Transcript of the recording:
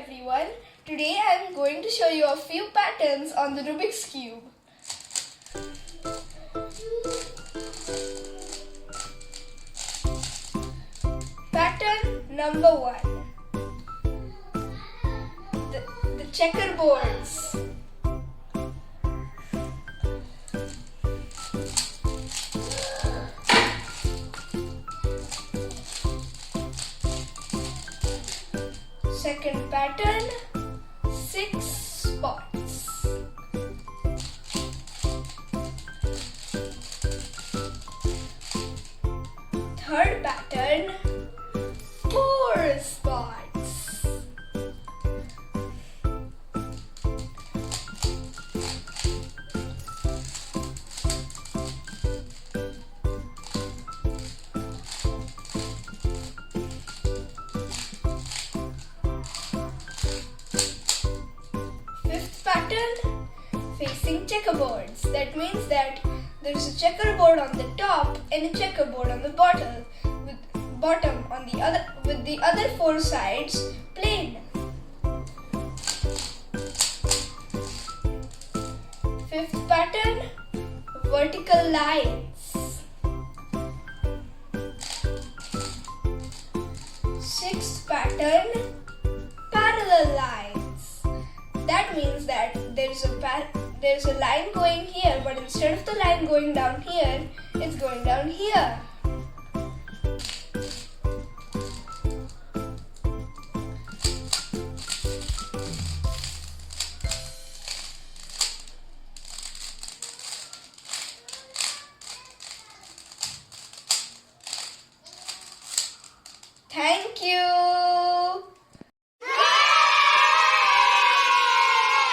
everyone. Today I am going to show you a few patterns on the Rubik's Cube. Pattern number 1. The checkerboards. Second pattern, 6 spots. Third pattern, 4 spots. Pattern, facing checkerboards. That means that there is a checkerboard on the top and a checkerboard on the bottom, with the other 4 sides plain. Fifth pattern, vertical lines. Sixth pattern, parallel lines. That means that there's a line going here, but instead of the line going down here, it's going down here. Thank you.